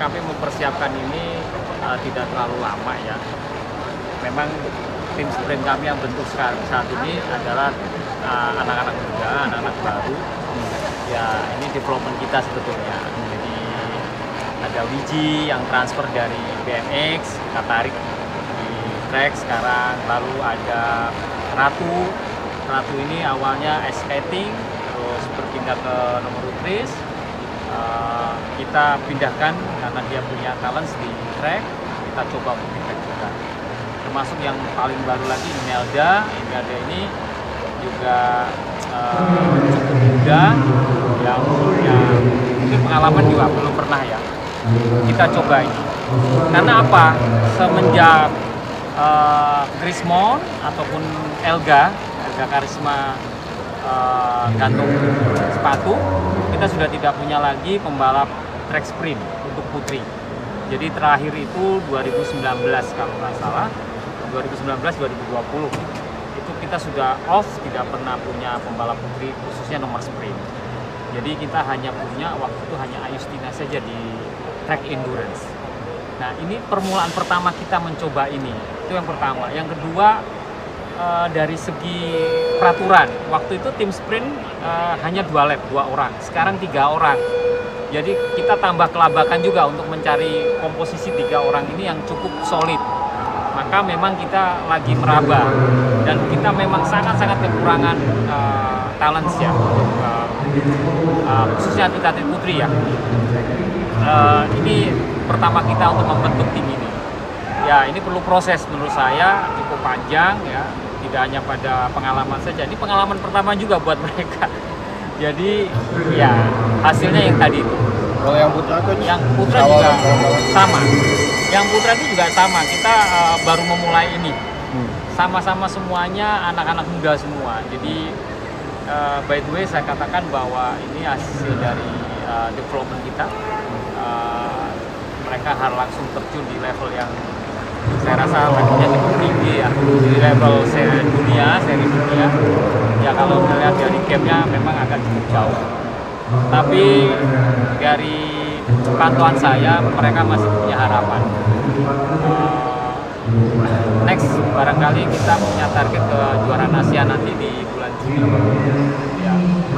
kami mempersiapkan ini tidak terlalu lama ya. Memang tim sprint kami yang bentuk saat ini adalah anak-anak muda, anak-anak baru. Ya, ini development kita sebetulnya. Jadi ada Wiji yang transfer dari BMX, kita tarik di track sekarang. Lalu ada Ratu. Ratu ini awalnya ice skating, terus berpindah ke nomor race. Kita pindahkan karena dia punya talent di track, kita coba untuk di track juga. Termasuk yang paling baru lagi Imelda ini juga cukup muda, yang punya mungkin pengalaman juga belum pernah ya. Kita coba ini. Karena apa? Semenjak Krismon ataupun Elga Karisma gantung sepatu, kita sudah tidak punya lagi pembalap track sprint untuk putri. Jadi terakhir itu 2019 kalau nggak salah, 2019-2020 itu kita sudah off, tidak pernah punya pembalap putri khususnya nomor sprint. Jadi kita hanya punya waktu itu hanya Ayustina saja di track endurance. Nah, ini permulaan pertama kita mencoba ini. Itu yang pertama. Yang kedua, dari segi peraturan, waktu itu tim sprint hanya 2 lap, 2 orang. Sekarang 3 orang. Jadi kita tambah kelabakan juga untuk mencari komposisi 3 orang ini yang cukup solid. Maka memang kita lagi meraba dan kita memang sangat-sangat kekurangan talent ya, khususnya atlet-atlet putri ya. Ini pertama kita untuk membentuk tim ini. Ya, ini perlu proses menurut saya cukup panjang ya. Tidak hanya pada pengalaman saja, ini pengalaman pertama juga buat mereka. Jadi ya hasilnya yang tadi itu. Kalau yang putra kan? Yang putra juga sama. Yang putra itu juga sama. Kita baru memulai ini. Sama-sama semuanya anak-anak muda semua. Jadi by the way saya katakan bahwa ini hasil dari development kita. Mereka harus langsung terjun di level yang saya rasa levelnya cukup tinggi ya, di level seri dunia. Ya kalau melihat dari game-nya memang akan cukup jauh. Tapi dari pantauan saya mereka masih punya harapan. Next barangkali kita punya target ke juara Asia nanti di bulan Juni. Ya.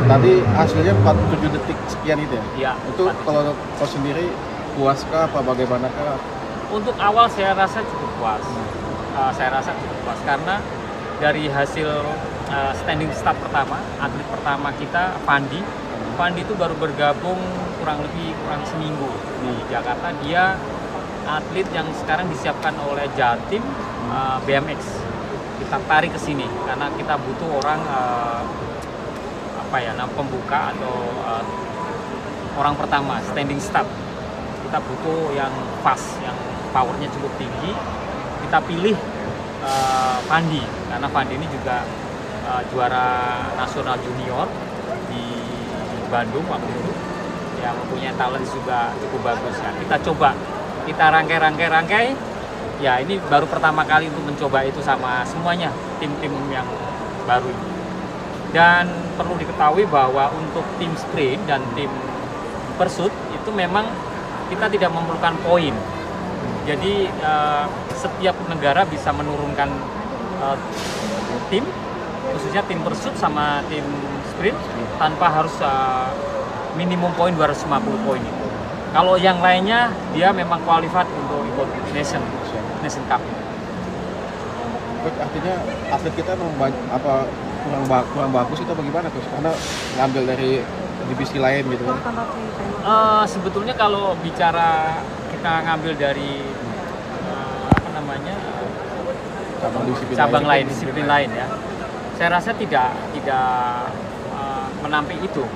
Tadi hasilnya 47 detik sekian itu ya? Ya. Itu kalau kau sendiri puaskah apa bagaimanakah? Untuk awal saya rasa cukup puas. Saya rasa cukup puas karena dari hasil standing start pertama, atlet pertama kita Fandi itu baru bergabung kurang seminggu di Jakarta. Dia atlet yang sekarang disiapkan oleh Jatim BMX. Kita tarik ke sini karena kita butuh orang pembuka atau orang pertama standing start. Kita butuh yang fast, yang powernya cukup tinggi. Kita pilih Fandi karena Fandi ini juga juara nasional junior di Bandung waktu itu, yang mempunyai talent juga cukup bagus ya. Kita coba, kita rangkai. Ya ini baru pertama kali untuk mencoba itu sama semuanya tim-tim yang baru ini. Dan perlu diketahui bahwa untuk tim sprint dan tim pursuit itu memang kita tidak memerlukan poin. Jadi setiap negara bisa menurunkan tim, khususnya tim pursuit sama tim sprint tanpa harus minimum poin 250 poin itu. Kalau yang lainnya dia memang qualified untuk ikut Nation Cup. Artinya atlet kita kurang bagus itu bagaimana tuh? Karena ngambil dari divisi lain gitu kan? Sebetulnya kalau bicara kita ngambil dari cabang lain, disiplin lain ya, saya rasa tidak menampik itu.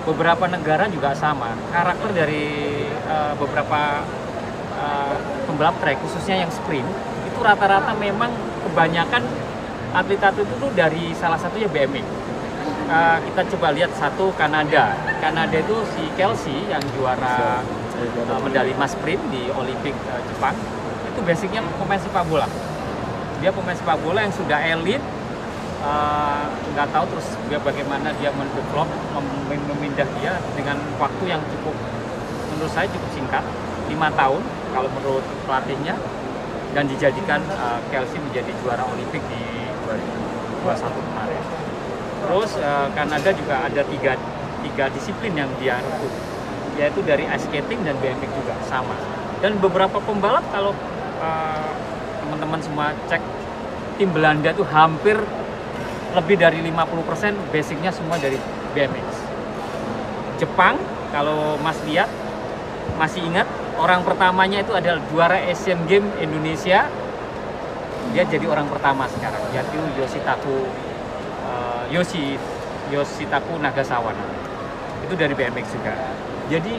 Beberapa negara juga sama. Karakter dari beberapa pembalap trek, khususnya yang sprint, itu rata-rata memang kebanyakan atlet-atlet itu dari salah satunya BMX. Kita coba lihat satu Kanada itu si Kelsey yang juara medali emas sprint di Olimpik Jepang, itu basicnya pemain sepak bola. Dia pemain sepak bola yang sudah elit, nggak tahu terus bagaimana dia memindah dia dengan waktu yang cukup, menurut saya cukup singkat, 5 tahun kalau menurut pelatihnya, dan dijadikan Kelsey menjadi juara Olimpik di 2021 kemarin. Terus Kanada juga ada tiga disiplin yang dia rekrut, yaitu dari ice skating dan BMX juga sama. Dan beberapa pembalap kalau teman-teman semua cek, tim Belanda tuh hampir lebih dari 50% basicnya semua dari BMX. Jepang, kalau Mas lihat, masih ingat, orang pertamanya itu adalah juara Asian Games Indonesia. Dia jadi orang pertama sekarang, yaitu Yoshitaku Nagasawa. Itu dari BMX juga. Jadi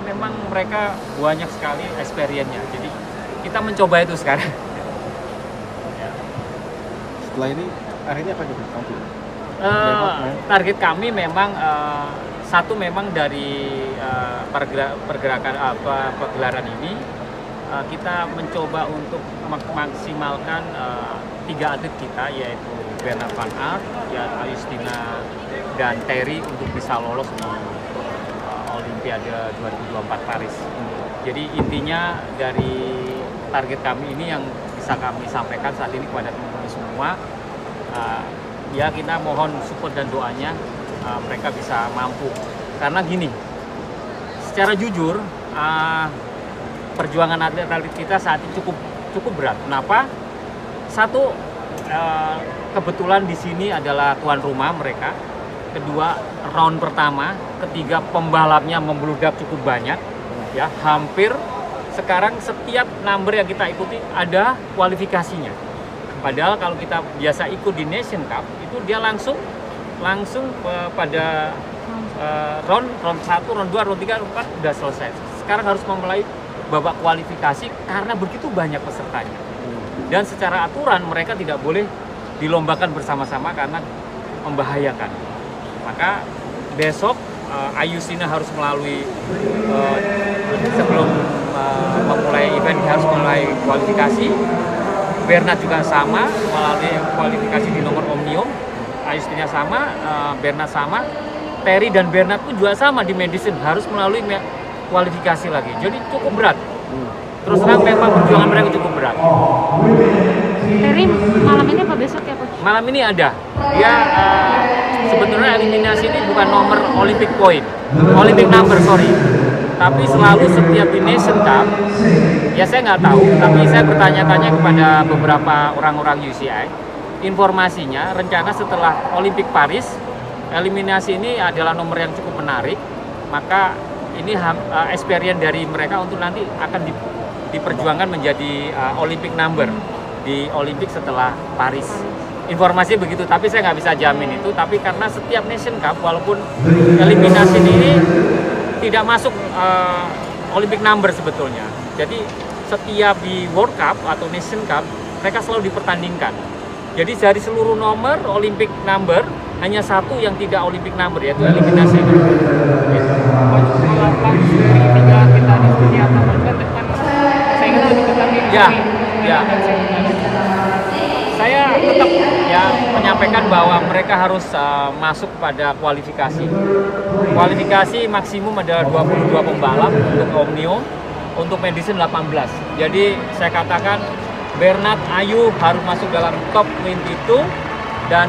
memang mereka banyak sekali experience-nya. Jadi kita mencoba itu sekarang. Ya. Setelah ini akhirnya apa gitu? Target kami memang satu memang dari pergerakan pegelaran ini kita mencoba untuk memaksimalkan 3 atlet kita, yaitu Bernard Van Aert, Ayustina dan Terry untuk bisa lolos di Olimpiade 2024 Paris. Jadi intinya dari target kami ini yang bisa kami sampaikan saat ini kepada teman-teman semua, ya kita mohon support dan doanya mereka bisa mampu. Karena gini, secara jujur perjuangan atlet-atlet kita saat ini cukup berat. Kenapa? Satu, kebetulan di sini adalah tuan rumah mereka. Kedua, round pertama. Ketiga, pembalapnya membludak cukup banyak. Ya, hampir sekarang setiap number yang kita ikuti ada kualifikasinya. Padahal kalau kita biasa ikut di Nation Cup itu dia langsung pada round 1, round 2, round 3, round 4 udah selesai. Sekarang harus memulai babak kualifikasi karena begitu banyak pesertanya. Dan secara aturan mereka tidak boleh dilombakan bersama-sama karena membahayakan. Maka besok Ayustina harus melalui sebelum memulai event harus mulai kualifikasi. Bernard juga sama melalui kualifikasi di nomor omnium. Ayustina sama, Bernard sama, Terry dan Bernard pun juga sama di medicine harus melalui kualifikasi lagi. Jadi cukup berat. Terus terang memang perjuangan mereka cukup berat. Terry malam ini apa besok ya, Coach? Malam ini ada. Dia sebetulnya eliminasi ini bukan nomor Olympic point, Olympic number sorry. Tapi selalu setiap di Nation Cup, ya saya nggak tahu. Tapi saya bertanya-tanya kepada beberapa orang-orang UCI. Informasinya rencana setelah Olimpik Paris, eliminasi ini adalah nomor yang cukup menarik. Maka ini experience dari mereka untuk nanti akan diperjuangkan menjadi Olympic number di Olimpik setelah Paris. Informasi begitu, tapi saya nggak bisa jamin itu. Tapi karena setiap Nation Cup, walaupun eliminasi ini tidak masuk Olympic number sebetulnya. Jadi setiap di World Cup atau Nation Cup, mereka selalu dipertandingkan. Jadi dari seluruh nomor Olympic number, hanya satu yang tidak Olympic number, yaitu eliminasi ini. Tiga kita diskusi apa kan depan saya ingin lebih ketat Ya. Saya tetap ya menyampaikan bahwa mereka harus masuk pada kualifikasi. Kualifikasi maksimum ada 22 pembalap untuk omnium, untuk medicine 18. Jadi saya katakan Bernard, Ayu harus masuk dalam top 22 dan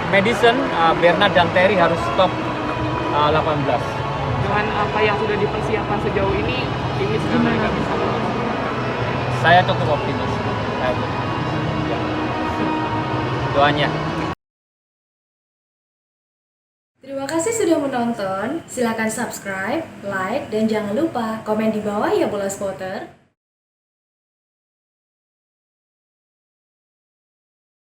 medicine Bernard dan Terry harus top 18. Dengan apa yang sudah dipersiapkan sejauh ini sudah mereka bisa lolos. Saya cukup optimis. Doanya. Terima kasih sudah menonton. Silakan subscribe, like, dan jangan lupa komen di bawah ya bola spotter.